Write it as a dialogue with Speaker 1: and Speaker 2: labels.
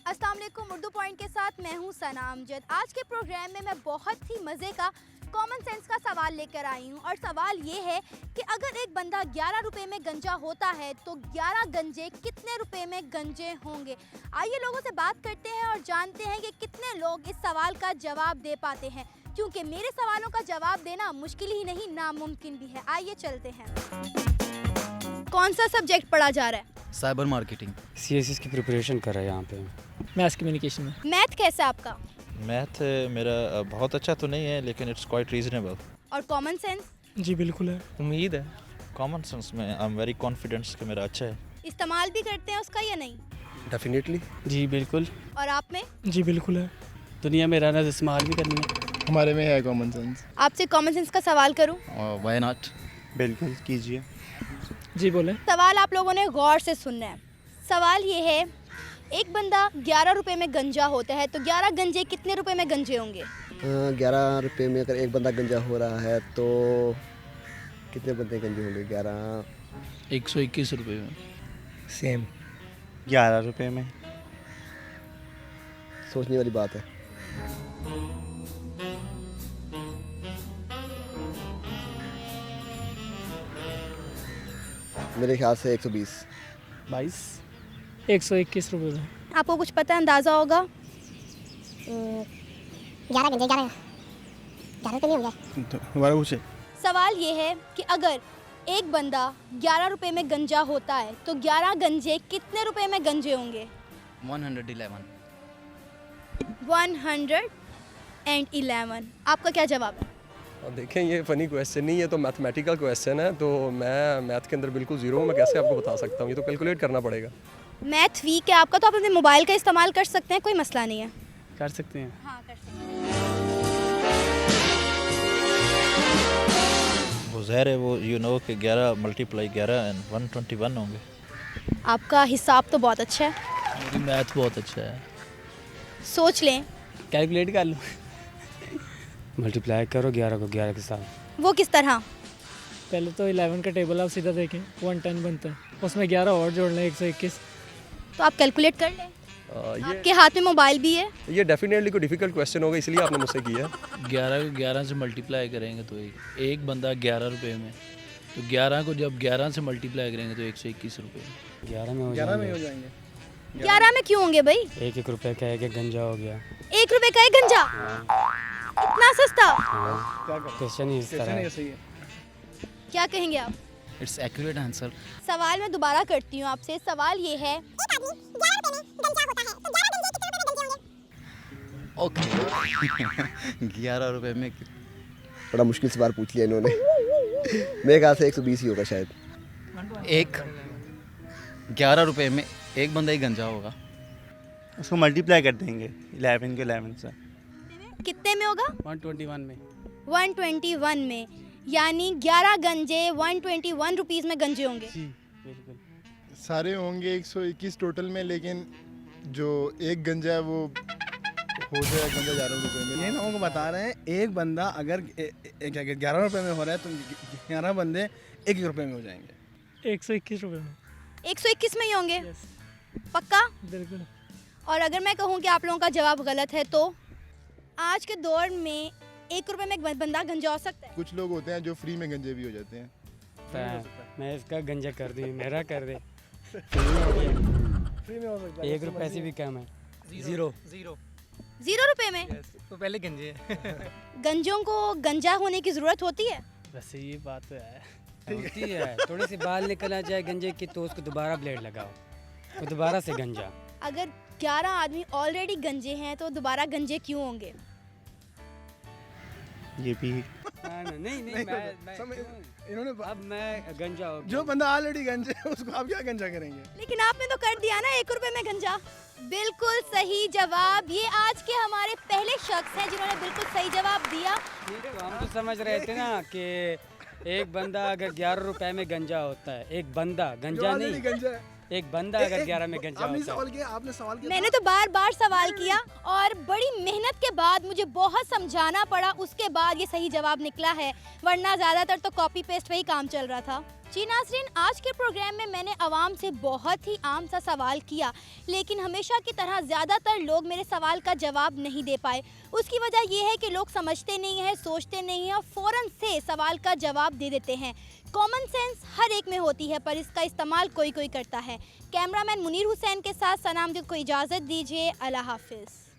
Speaker 1: अस्सलाम वालेकुम, उर्दू पॉइंट के साथ मैं हूं सना अमजद। आज के प्रोग्राम में मैं बहुत ही मज़े का कॉमन सेंस का सवाल लेकर आई हूं और सवाल ये है कि अगर एक बंदा 11 रुपए में गंजा होता है तो 11 गंजे कितने रुपए में गंजे होंगे। आइए लोगों से बात करते हैं और जानते हैं कि कितने लोग इस सवाल का जवाब दे पाते हैं, क्योंकि मेरे सवालों का जवाब देना मुश्किल ही नहीं नामुमकिन भी है। आइए चलते हैं। कौन सा सब्जेक्ट पढ़ा जा रहा है?
Speaker 2: Cyber marketing.
Speaker 3: सीएसएस की प्रिपरेशन कर रहा है यहाँ पे।
Speaker 4: मैथ्स कम्युनिकेशन में।
Speaker 1: मैथ कैसा आपका?
Speaker 5: मैथ मेरा बहुत अच्छा तो नहीं है, लेकिन इट्स क्वाइट रीजनेबल।
Speaker 1: और कॉमन सेंस?
Speaker 4: जी बिल्कुल है, उम्मीद है।
Speaker 5: कॉमन सेंस में आई एम वेरी कॉन्फिडेंस कि मेरा अच्छा है।
Speaker 1: इस्तेमाल भी करते हैं उसका या नहीं?
Speaker 3: डेफिनेटली।
Speaker 4: जी बिल्कुल।
Speaker 1: और आप में?
Speaker 4: जी बिल्कुल है। दुनिया में रहना इस्तेमाल भी करनी है।
Speaker 6: हमारे में है कॉमन सेंस।
Speaker 1: आपसे कॉमन सेंस का सवाल करूं?
Speaker 2: Why not.
Speaker 6: बिल्कुल कीजिए।
Speaker 4: जी बोले।
Speaker 1: सवाल आप लोगों ने गौर से सुनना है। सवाल ये है, एक बंदा 11 रुपए में गंजा होता है तो 11 गंजे कितने रुपए में गंजे होंगे?
Speaker 7: 11 रुपये में अगर एक बंदा गंजा हो रहा है तो कितने बंदे गंजे होंगे? 11
Speaker 2: 121 रुपये में।
Speaker 6: सेम 11 रुपये में।
Speaker 7: सोचने वाली बात है। मेरे ख्याल से 120।
Speaker 4: 22 121 रुपये में।
Speaker 1: आपको कुछ पता अंदाजा होगा?
Speaker 8: 11 गंजे 11 रुपये नहीं होंगे।
Speaker 6: हमारा पूछे।
Speaker 1: सवाल ये है कि अगर एक बंदा 11 रुपए में गंजा होता है तो 11 गंजे कितने रुपए में गंजे होंगे?
Speaker 2: 111।
Speaker 1: 111। आपका क्या जवाब है?
Speaker 9: अब देखें, ये फ़नी क्वेश्चन नहीं है, तो मैथमेटिकल क्वेश्चन है, तो मैं मैथ के अंदर बिल्कुल ज़ीरो हूँ। मैं कैसे आपको बता सकता हूँ? ये तो कैलकुलेट करना पड़ेगा।
Speaker 1: मैथ वीक है आपका, तो आप अपने मोबाइल का इस्तेमाल कर सकते हैं, कोई मसला नहीं है।
Speaker 4: कर सकते हैं।
Speaker 1: हाँ कर सकते हैं।
Speaker 5: वो ज़ाहिर है, वो यू नो कि 11 मल्टीप्लाई 11 एंड 121 होंगे।
Speaker 1: आपका हिसाब तो बहुत अच्छा है,
Speaker 2: मेरी मैथ बहुत अच्छा है।
Speaker 1: सोच लें।
Speaker 4: कैलकुलेट कर लो।
Speaker 3: मल्टीप्लाई करो 11 को 11 के साथ।
Speaker 1: वो किस तरह?
Speaker 4: पहले तो 11 का टेबल आप सीधा देखें, 110 बनता है, उसमें 11 और जोड़ लें 121।
Speaker 1: तो आप कैलकुलेट कर लें।
Speaker 9: ये
Speaker 1: आपके हाथ में मोबाइल भी है।
Speaker 9: ये डेफिनेटली कोई डिफ़िकल्ट क्वेश्चन होगा, इसलिए आपने मुझसे किया।
Speaker 2: 11 को 11 से मल्टीप्लाई करेंगे तो एक बंदा 11 रुपये में, तो 11 को जब 11 से मल्टीप्लाई करेंगे तो 121 रुपये में।
Speaker 3: 11 में हो
Speaker 6: 11 में हो
Speaker 3: जाएंगे।
Speaker 6: जाएंगे।
Speaker 1: 11 में क्यों होंगे भाई?
Speaker 3: 1 रुपये का एक गंजा हो गया।
Speaker 1: 1 रुपए का एक गंजा? इतना सस्ता?
Speaker 6: क्या करें?
Speaker 3: क्वेश्चन ही इस तरह है।
Speaker 6: सही है।
Speaker 1: क्या कहेंगे आप?
Speaker 2: It's accurate answer.
Speaker 1: सवाल मैं दोबारा करती हूँ आपसे। सवाल ये है,
Speaker 2: ओके। 11 रुपये में
Speaker 7: बड़ा मुश्किल सवाल पूछ लिया इन्होंने। मेरे ख्याल से 120 ही होगा शायद।
Speaker 2: 11 रुपये में एक बंदा ही गंजा होगा।
Speaker 6: उसको मल्टीप्लाई कर देंगे 11 के 11 से।
Speaker 1: कितने में होगा?
Speaker 4: 121 में।
Speaker 1: 121 में, यानी 11 गंजे 121 रुपीस में गंजे होंगे।
Speaker 4: जी बिल्कुल।
Speaker 6: सारे होंगे 121 टोटल में, लेकिन जो एक गंजा है वो हो जाए गंजा 11 रुपये में।
Speaker 10: ये लोगों को बता रहे हैं, एक बंदा अगर 11 रुपये में हो रहा है तो 11 बंदे 1 रुपये में हो जाएंगे।
Speaker 4: 121 रुपये में।
Speaker 1: 121 में ही होंगे?
Speaker 4: यस
Speaker 1: पक्का?
Speaker 4: बिल्कुल।
Speaker 1: और अगर मैं कहूँ कि आप लोगों का जवाब गलत है तो आज के दौर में 1 रुपए में एक बंदा गंजा हो सकता है?
Speaker 6: कुछ लोग होते हैं जो फ्री में गंजे भी हो जाते हैं।
Speaker 3: मैं इसका गंजा कर दी, मेरा कर दे।
Speaker 10: फ्री में हो सकता है।
Speaker 3: 1 रुपये से भी कम है।
Speaker 4: जीरो।
Speaker 1: 0 रुपए में?
Speaker 4: तो पहले गंजे है।
Speaker 1: गंजों को गंजा होने की जरूरत होती है?
Speaker 4: वैसे ये बात तो है।
Speaker 3: होती है, थोड़े से बाल निकल जाए गंजे की तो उसको दोबारा ब्लेड लगाओ, तो दोबारा से गंजा।
Speaker 1: अगर 11 आदमी ऑलरेडी गंजे हैं तो दोबारा गंजे क्यों होंगे?
Speaker 6: ये भी
Speaker 3: नहीं
Speaker 10: इन्होंने
Speaker 3: अब मैं गंजा हो
Speaker 10: जो बंदा ऑलरेडी गंजे है उसको आप क्या गंजा करेंगे?
Speaker 1: लेकिन आपने तो कर दिया ना 1 रुपए में गंजा। बिल्कुल सही जवाब। ये आज के हमारे पहले शख्स हैं जिन्होंने बिल्कुल सही जवाब दिया।
Speaker 3: हम तो समझ रहे थे ना कि एक बंदा अगर 11 रुपए में गंजा होता है, एक बंदा गंजा नहीं,
Speaker 10: गंजा है।
Speaker 3: एक बंदा अगर 11 में गंजा
Speaker 10: आपने
Speaker 3: होता है।
Speaker 10: सवाल किया, आपने सवाल किया।
Speaker 1: मैंने तो बार बार सवाल किया और बड़ी मेहनत के बाद मुझे बहुत समझाना पड़ा, उसके बाद ये सही जवाब निकला है, वरना ज़्यादातर तो कॉपी पेस्ट पे ही काम चल रहा था। जी नाज़रीन, आज के प्रोग्राम में मैंने आवाम से बहुत ही आम सा सवाल किया, लेकिन हमेशा की तरह ज़्यादातर लोग मेरे सवाल का जवाब नहीं दे पाए। उसकी वजह यह है कि लोग समझते नहीं हैं, सोचते नहीं हैं और फ़ौरन से सवाल का जवाब दे देते हैं। कॉमन सेंस हर एक में होती है, पर इसका इस्तेमाल कोई कोई करता है। कैमरामैन मुनीर हुसैन के साथ सना अमजद को इजाज़त दीजिए। अल्लाह हाफिज़।